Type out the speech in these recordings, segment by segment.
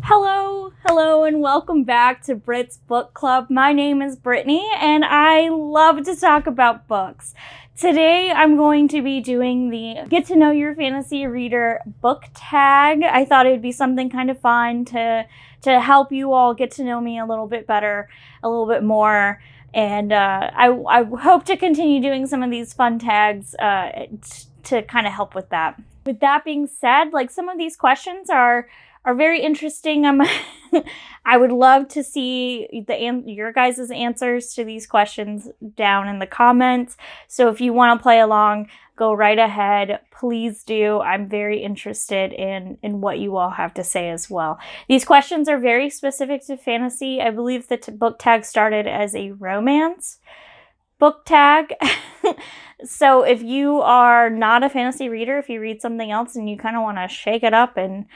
Hello, and welcome back to Brit's Book Club. My name is Brittany, and I love to talk about books. Today, I'm going to be doing the Get to Know Your Fantasy Reader book tag. I thought it would be something kind of fun to help you all get to know me a little bit better, a little bit more. And I hope to continue doing some of these fun tags to kind of help with that. With that being said, some of these questions are very interesting. I would love to see your guys' answers to these questions down in the comments. So if you want to play along, go right ahead. Please do. I'm very interested in what you all have to say as well. These questions are very specific to fantasy. I believe the book tag started as a romance book tag. So if you are not a fantasy reader, if you read something else and you kind of want to shake it up and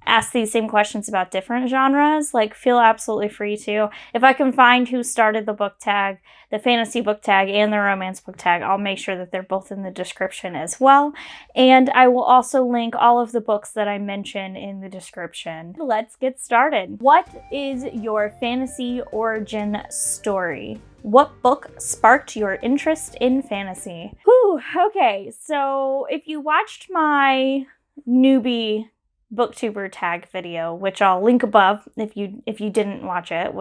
ask these same questions about different genres, feel absolutely free to. If I can find who started the book tag, the fantasy book tag and the romance book tag, I'll make sure that they're both in the description as well. And I will also link all of the books that I mention in the description. Let's get started. What is your fantasy origin story? What book sparked your interest in fantasy? Whew, okay, so if you watched my newbie booktuber tag video, which I'll link above if you didn't watch it,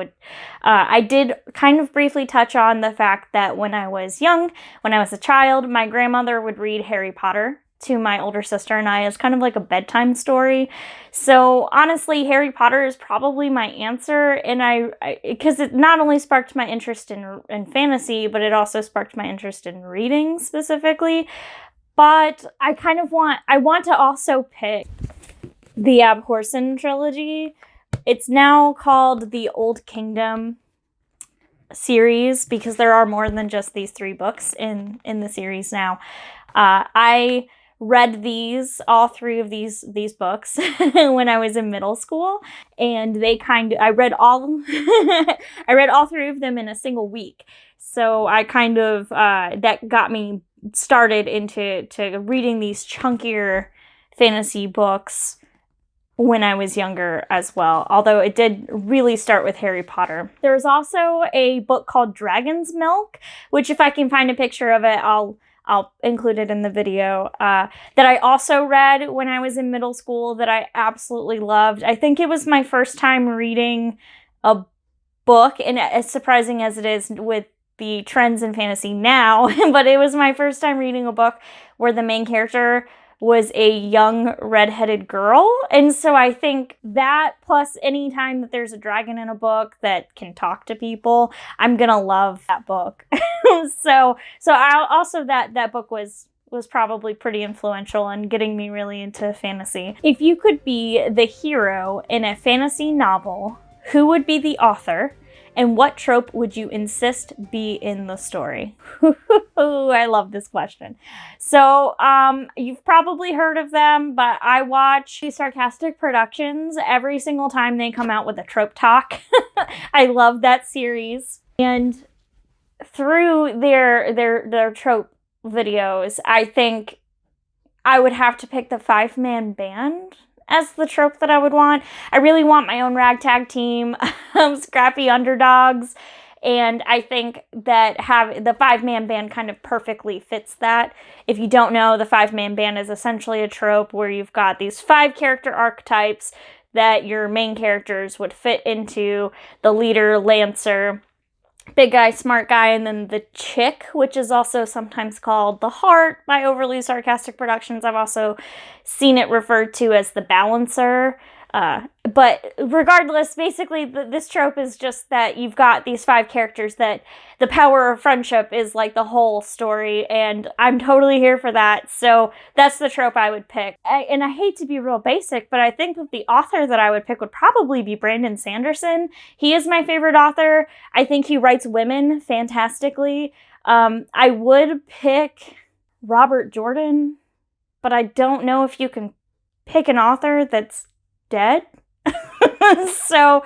I did kind of briefly touch on the fact that when I was young, when I was a child, my grandmother would read Harry Potter to my older sister and I as kind of like a bedtime story. So honestly, Harry Potter is probably my answer, and because it not only sparked my interest in fantasy, but it also sparked my interest in reading specifically. But I want to also pick the Abhorsen trilogy. It's now called the Old Kingdom series because there are more than just these 3 books in the series now. I read all 3 of these books when I was in middle school, and I read all I read all 3 of them in a single week. So I that got me started into reading these chunkier fantasy books when I was younger as well, although it did really start with Harry Potter. There's also a book called Dragon's Milk, which if I can find a picture of it, I'll include it in the video, that I also read when I was in middle school that I absolutely loved. I think it was my first time reading a book, and as surprising as it is with the trends in fantasy now, but it was my first time reading a book where the main character was a young redheaded girl. And so I think that, plus any time that there's a dragon in a book that can talk to people, I'm gonna love that book. so I also that book was probably pretty influential in getting me really into fantasy. If you could be the hero in a fantasy novel, who would be the author? And what trope would you insist be in the story? I love this question. So, you've probably heard of them, but I watch Sarcastic Productions every single time they come out with a trope talk. I love that series. And through their trope videos, I think I would have to pick the 5-man band as the trope that I would want. I really want my own ragtag team of scrappy underdogs, and I think that the 5-man band kind of perfectly fits that. If you don't know, the 5-man band is essentially a trope where you've got these 5 character archetypes that your main characters would fit into: the leader, Lancer, big guy, smart guy, and then the chick, which is also sometimes called the heart by Overly Sarcastic Productions. I've also seen it referred to as the balancer. But regardless, basically this trope is just that you've got these 5 characters that the power of friendship is like the whole story, and I'm totally here for that. So that's the trope I would pick. And I hate to be real basic, but I think that the author that I would pick would probably be Brandon Sanderson. He is my favorite author. I think he writes women fantastically. I would pick Robert Jordan, but I don't know if you can pick an author that's dead. So,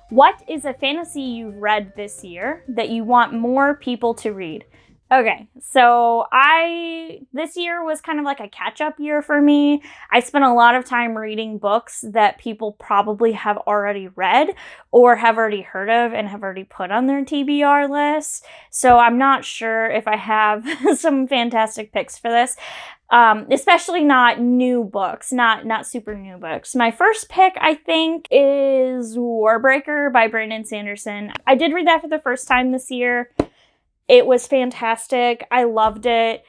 what is a fantasy you've read this year that you want more people to read? Okay, so this year was kind of like a catch-up year for me. I spent a lot of time reading books that people probably have already read or have already heard of and have already put on their TBR list. So I'm not sure if I have some fantastic picks for this. Especially not new books, not super new books. My first pick, I think, is Warbreaker by Brandon Sanderson. I did read that for the first time this year. It was fantastic. I loved it.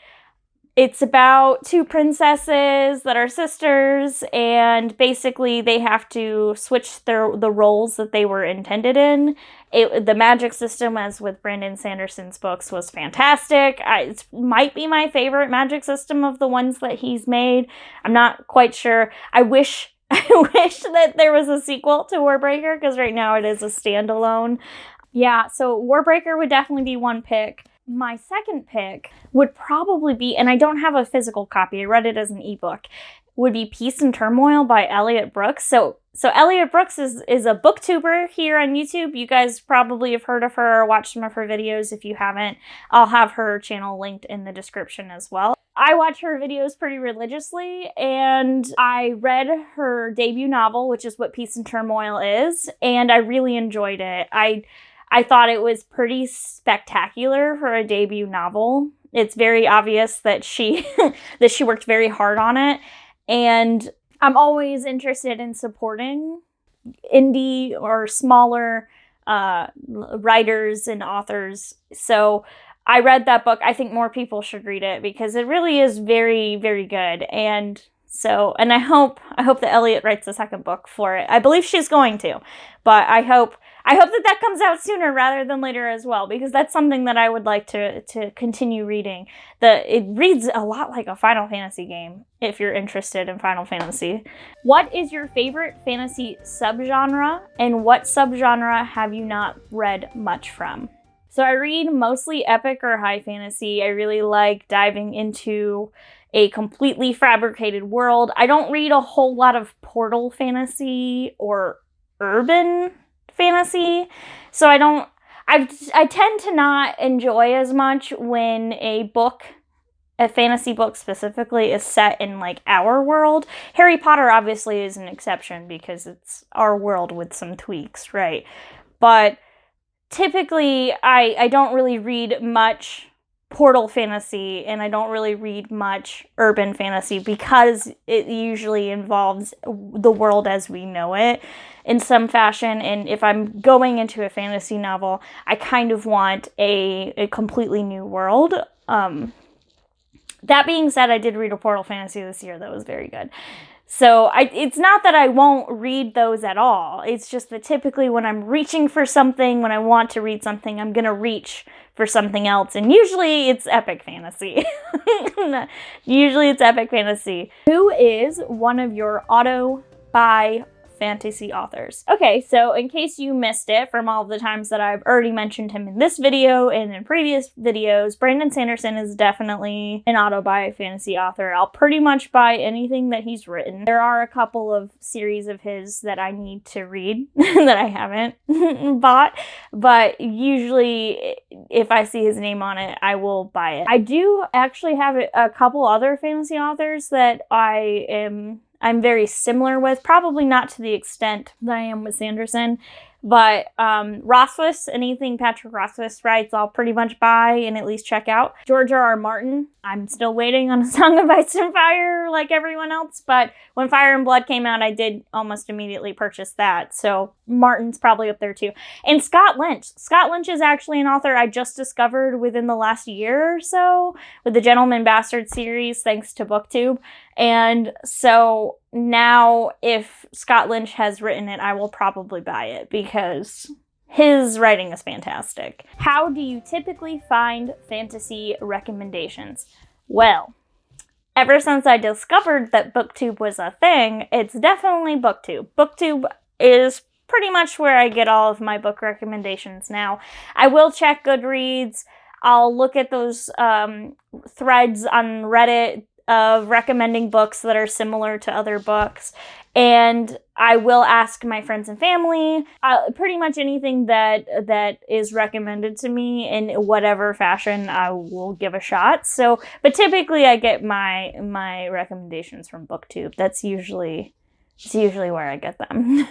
It's about two princesses that are sisters, and basically they have to switch the roles that they were intended in. The magic system, as with Brandon Sanderson's books, was fantastic. It might be my favorite magic system of the ones that he's made. I'm not quite sure. I wish that there was a sequel to Warbreaker, because right now it is a standalone. Yeah, so Warbreaker would definitely be one pick. My second pick would probably be, and I don't have a physical copy, I read it as an ebook, would be Peace and Turmoil by Elliot Brooks. So Elliot Brooks is a booktuber here on YouTube. You guys probably have heard of her or watched some of her videos. If you haven't, I'll have her channel linked in the description as well. I watch her videos pretty religiously, and I read her debut novel, which is what Peace and Turmoil is, and I really enjoyed it. I thought it was pretty spectacular for a debut novel. It's very obvious that she worked very hard on it, and I'm always interested in supporting indie or smaller writers and authors. So I read that book. I think more people should read it because it really is very, very good. And I hope that Elliot writes a second book for it. I believe she's going to, but I hope that comes out sooner rather than later as well, because that's something that I would like to continue reading. It reads a lot like a Final Fantasy game, if you're interested in Final Fantasy. What is your favorite fantasy subgenre, and what subgenre have you not read much from? So I read mostly epic or high fantasy. I really like diving into a completely fabricated world. I don't read a whole lot of portal fantasy or urban fantasy, so I tend to not enjoy as much when a fantasy book specifically, is set in like our world. Harry Potter obviously is an exception because it's our world with some tweaks, right? But typically I don't really read much portal fantasy, and I don't really read much urban fantasy because it usually involves the world as we know it in some fashion. And if I'm going into a fantasy novel, I kind of want a completely new world. That being said, I did read a portal fantasy this year that was very good. So it's not that I won't read those at all. It's just that typically when I'm reaching for something, when I want to read something, I'm going to reach for something else. And usually it's epic fantasy. Usually it's epic fantasy. Who is one of your auto-buy fantasy authors? Okay, so in case you missed it from all of the times that I've already mentioned him in this video and in previous videos, Brandon Sanderson is definitely an auto-buy fantasy author. I'll pretty much buy anything that he's written. There are a couple of series of his that I need to read that I haven't bought, but usually if I see his name on it, I will buy it. I do actually have a couple other fantasy authors that I'm very similar with, probably not to the extent that I am with Sanderson, but Rothfuss, anything Patrick Rothfuss writes, I'll pretty much buy and at least check out. George R.R. Martin, I'm still waiting on A Song of Ice and Fire like everyone else, but when Fire and Blood came out, I did almost immediately purchase that, so Martin's probably up there too. And Scott Lynch. Scott Lynch is actually an author I just discovered within the last year or so with the Gentleman Bastard series, thanks to BookTube. And so now if Scott Lynch has written it, I will probably buy it because his writing is fantastic. How do you typically find fantasy recommendations? Well, ever since I discovered that BookTube was a thing, it's definitely BookTube. BookTube is pretty much where I get all of my book recommendations now. I will check Goodreads. I'll look at those threads on Reddit of recommending books that are similar to other books. And I will ask my friends and family, pretty much anything that is recommended to me in whatever fashion, I will give a shot. So, but typically I get my recommendations from BookTube. It's usually where I get them.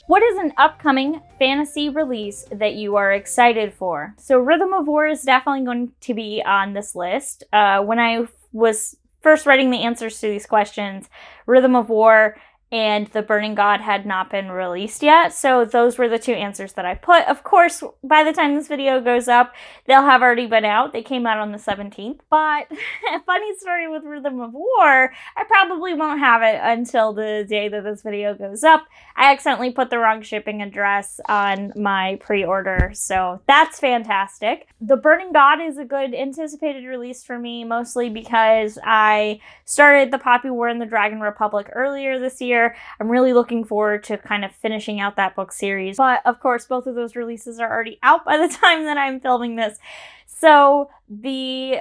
What is an upcoming fantasy release that you are excited for? So Rhythm of War is definitely going to be on this list. When I was first writing the answers to these questions, Rhythm of War and The Burning God had not been released yet, so those were the two answers that I put. Of course, by the time this video goes up, they'll have already been out. They came out on the 17th, but a funny story with Rhythm of War, I probably won't have it until the day that this video goes up. I accidentally put the wrong shipping address on my pre-order, so that's fantastic. The Burning God is a good anticipated release for me, mostly because I started the Poppy War and the Dragon Republic earlier this year. I'm really looking forward to kind of finishing out that book series. But of course, both of those releases are already out by the time that I'm filming this. So the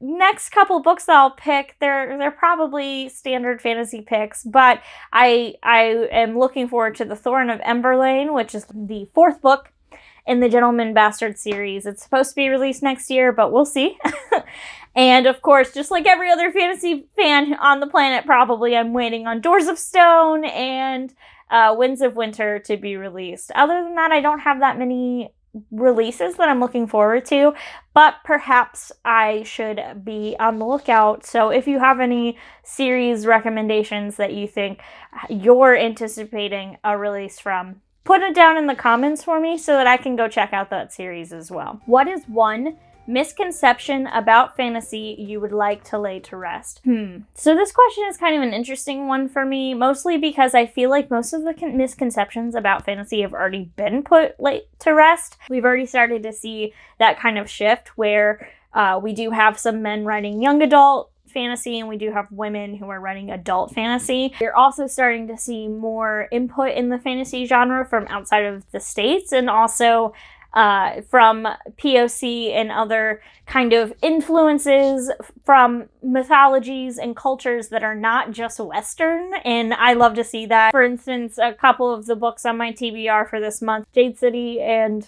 next couple books that I'll pick, they're probably standard fantasy picks, but I am looking forward to The Thorn of Emberlane, which is the 4th book in the Gentleman Bastard series. It's supposed to be released next year, but we'll see. And of course, just like every other fantasy fan on the planet, probably, I'm waiting on Doors of Stone and Winds of Winter to be released. Other than that, I don't have that many releases that I'm looking forward to, but perhaps I should be on the lookout. So if you have any series recommendations that you think you're anticipating a release from, put it down in the comments for me so that I can go check out that series as well. What is one misconception about fantasy you would like to lay to rest? So this question is kind of an interesting one for me, mostly because I feel like most of the misconceptions about fantasy have already been put to rest. We've already started to see that kind of shift where we do have some men writing young adult fantasy and we do have women who are writing adult fantasy. We're also starting to see more input in the fantasy genre from outside of the States, and also from POC and other kind of influences from mythologies and cultures that are not just Western, and I love to see that. For instance, a couple of the books on my TBR for this month, Jade City and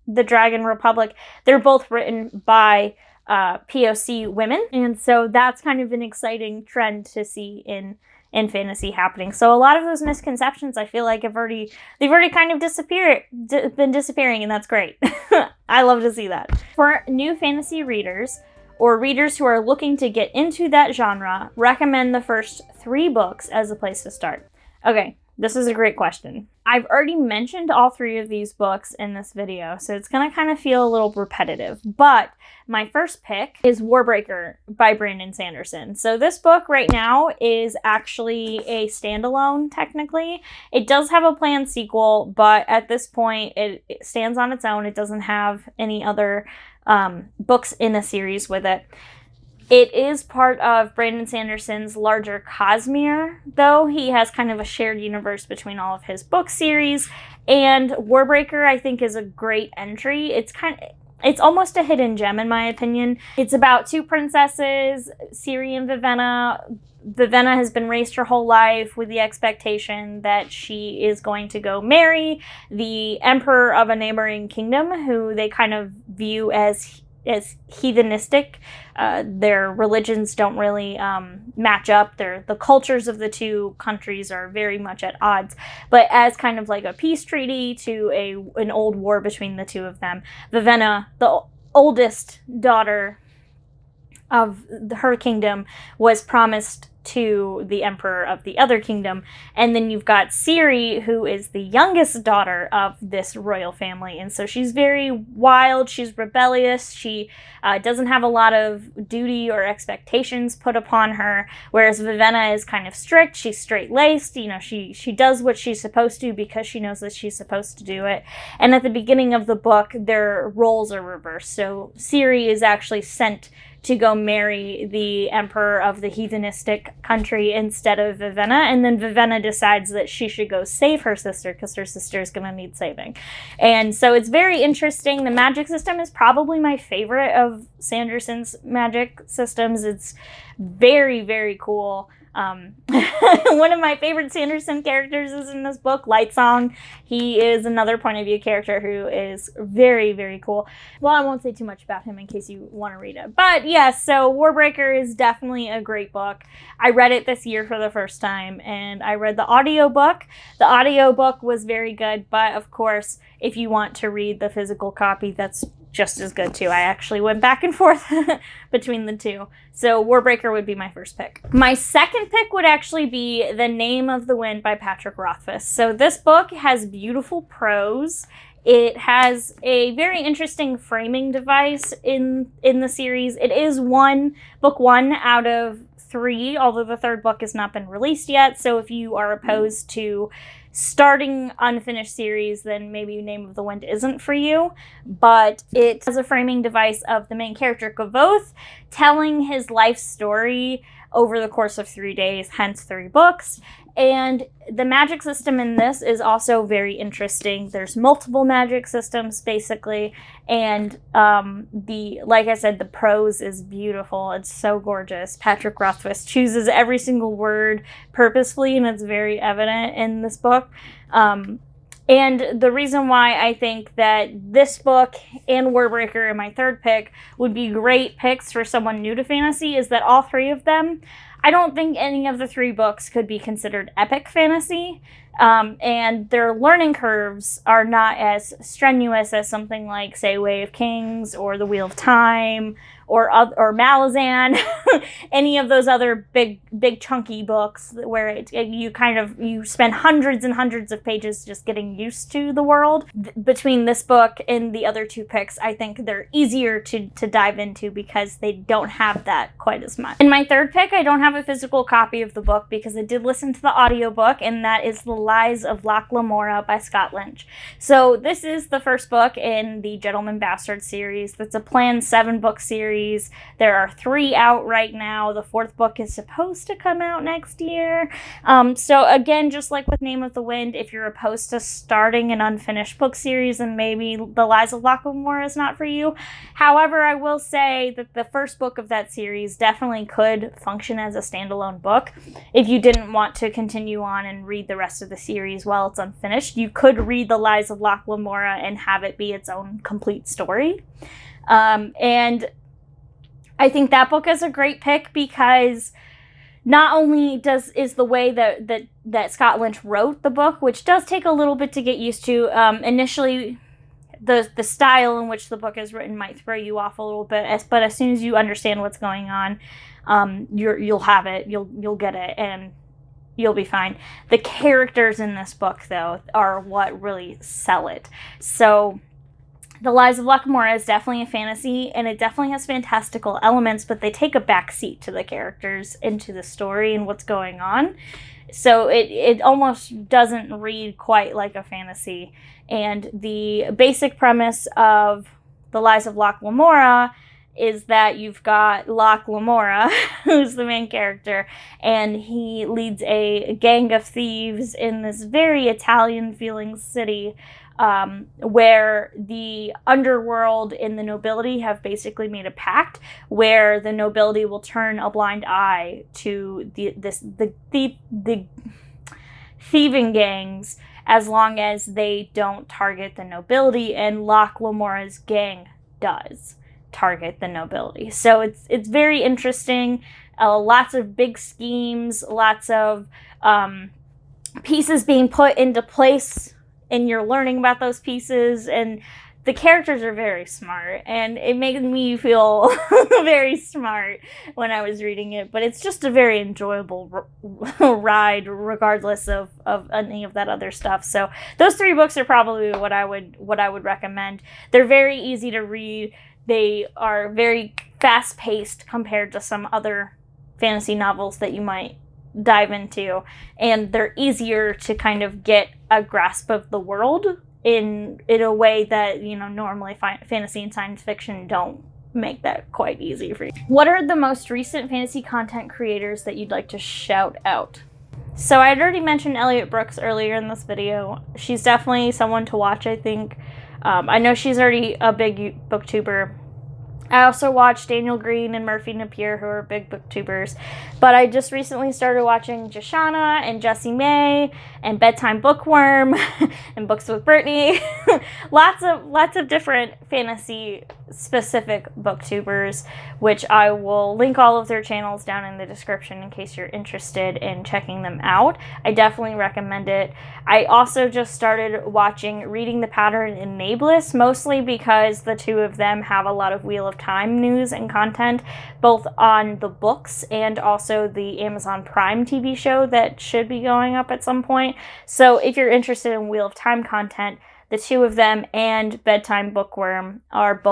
The Dragon Republic, they're both written by POC women, and so that's kind of an exciting trend to see in fantasy happening. So a lot of those misconceptions I feel like they've already kind of been disappearing, and that's great. I love to see that. For new fantasy readers or readers who are looking to get into that genre, recommend the first 3 books as a place to start. Okay, this is a great question. I've already mentioned all 3 of these books in this video, so it's gonna kind of feel a little repetitive, but my first pick is Warbreaker by Brandon Sanderson. So this book right now is actually a standalone, technically. It does have a planned sequel, but at this point it stands on its own. It doesn't have any other books in a series with it. It is part of Brandon Sanderson's larger Cosmere, though. He has kind of a shared universe between all of his book series, and Warbreaker, I think, is a great entry. It's almost a hidden gem, in my opinion. It's about 2 princesses, Ciri and Vivenna. Vivenna has been raised her whole life with the expectation that she is going to go marry the emperor of a neighboring kingdom, who they kind of view as heathenistic. Their religions don't really match up. The cultures of the 2 countries are very much at odds. But as kind of like a peace treaty to an old war between the 2 of them, Vivenna, the oldest daughter of her kingdom, was promised to the emperor of the other kingdom. And then you've got Ciri, who is the youngest daughter of this royal family, and so she's very wild, she's rebellious, she doesn't have a lot of duty or expectations put upon her, whereas Vivenna is kind of strict. She's straight-laced, you know, she does what she's supposed to because she knows that she's supposed to do it. And at the beginning of the book, their roles are reversed. So Ciri is actually sent to go marry the emperor of the heathenistic country instead of Vivenna, and then Vivenna decides that she should go save her sister because her sister is going to need saving. And so it's very interesting. The magic system is probably my favorite of Sanderson's magic systems. It's very, very cool. One of my favorite Sanderson characters is in this book, Lightsong. He is another point of view character who is very, very cool. Well, I won't say too much about him in case you want to read it. But yes, so Warbreaker is definitely a great book. I read it this year for the first time, and I read the audiobook. The audiobook was very good, but of course, if you want to read the physical copy, that's just as good too. I actually went back and forth between the two. So Warbreaker would be my first pick. My second pick would actually be The Name of the Wind by Patrick Rothfuss. So this book has beautiful prose. It has a very interesting framing device in the series. It is book one out of 3, although the third book has not been released yet. So if you are opposed to starting unfinished series, then maybe Name of the Wind isn't for you. But it has a framing device of the main character, Kvothe, telling his life story over the course of 3 days, hence 3 books. And the magic system in this is also very interesting. There's multiple magic systems, basically, and like I said, the prose is beautiful. It's so gorgeous. Patrick Rothfuss chooses every single word purposefully, and it's very evident in this book. And the reason why I think that this book and Warbreaker and my third pick would be great picks for someone new to fantasy is that all 3 of them, I don't think any of the 3 books could be considered epic fantasy, and their learning curves are not as strenuous as something like, say, Way of Kings or The Wheel of Time or Malazan, any of those other big chunky books where you spend hundreds and hundreds of pages just getting used to the world. Between this book and the other 2 picks, I think they're easier to dive into because they don't have that quite as much. In my third pick, I don't have a physical copy of the book because I did listen to the audiobook, and that is The Lies of Locke Lamora by Scott Lynch. So this is the first book in the Gentleman Bastard series. That's a planned 7-book series. There are 3 out right now. The 4th book is supposed to come out next year. So again, just like with Name of the Wind, if you're opposed to starting an unfinished book series, then maybe The Lies of Locke Lamora is not for you. However, I will say that the first book of that series definitely could function as a standalone book. If you didn't want to continue on and read the rest of the series while it's unfinished, you could read The Lies of Locke Lamora and have it be its own complete story. And I think that book is a great pick because not only is the way that Scott Lynch wrote the book, which does take a little bit to get used to. Initially, the style in which the book is written might throw you off a little bit, but as soon as you understand what's going on, you'll have it, you'll get it, and you'll be fine. The characters in this book, though, are what really sell it. So The Lies of Locke Lamora is definitely a fantasy, and it definitely has fantastical elements, but they take a backseat to the characters into the story and what's going on. So it almost doesn't read quite like a fantasy. And the basic premise of The Lies of Locke Lamora is that you've got Locke Lamora, who's the main character, and he leads a gang of thieves in this very Italian-feeling city, where the underworld and the nobility have basically made a pact where the nobility will turn a blind eye to the thieving gangs as long as they don't target the nobility, and Locke Lamora's gang does target the nobility. So it's very interesting. Lots of big schemes, lots of pieces being put into place, and you're learning about those pieces, and the characters are very smart, and it made me feel very smart when I was reading it, but it's just a very enjoyable ride regardless of any of that other stuff. So those 3 books are probably what I would recommend. They're very easy to read. They are very fast-paced compared to some other fantasy novels that you might dive into, and they're easier to kind of get a grasp of the world in a way that, normally fantasy and science fiction don't make that quite easy for you. What are the most recent fantasy content creators that you'd like to shout out? So I had already mentioned Elliot Brooks earlier in this video. She's definitely someone to watch, I think. I know she's already a big booktuber. I also watch Daniel Green and Murphy Napier, who are big booktubers. But I just recently started watching Joshana and Jessie May and Bedtime Bookworm and Books with Brittany. lots of different fantasy specific booktubers, which I will link all of their channels down in the description in case you're interested in checking them out. I definitely recommend it. I also just started watching Reading the Pattern and Nameless, mostly because the two of them have a lot of Wheel of Time news and content, both on the books and also the Amazon Prime TV show that should be going up at some point. So if you're interested in Wheel of Time content, the two of them and Bedtime Bookworm are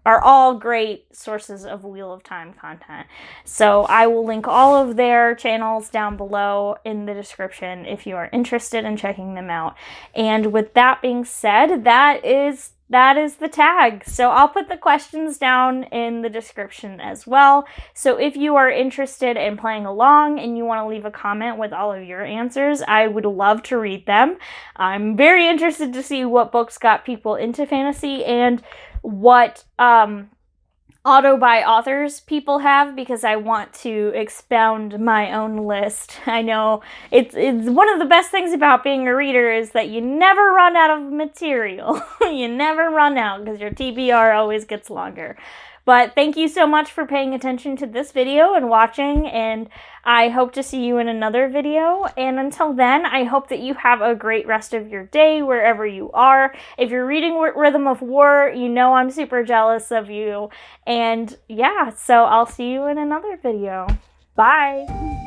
all great sources of Wheel of Time content. So I will link all of their channels down below in the description if you are interested in checking them out. And with that being said, that is the tag. So I'll put the questions down in the description as well. So if you are interested in playing along and you want to leave a comment with all of your answers, I would love to read them. I'm very interested to see what books got people into fantasy and what auto by authors people have, because I want to expound my own list. I know it's one of the best things about being a reader is that you never run out of material. You never run out because your TBR always gets longer. But thank you so much for paying attention to this video and watching, and I hope to see you in another video. And until then, I hope that you have a great rest of your day wherever you are. If you're reading Rhythm of War, you know I'm super jealous of you. And yeah, so I'll see you in another video. Bye!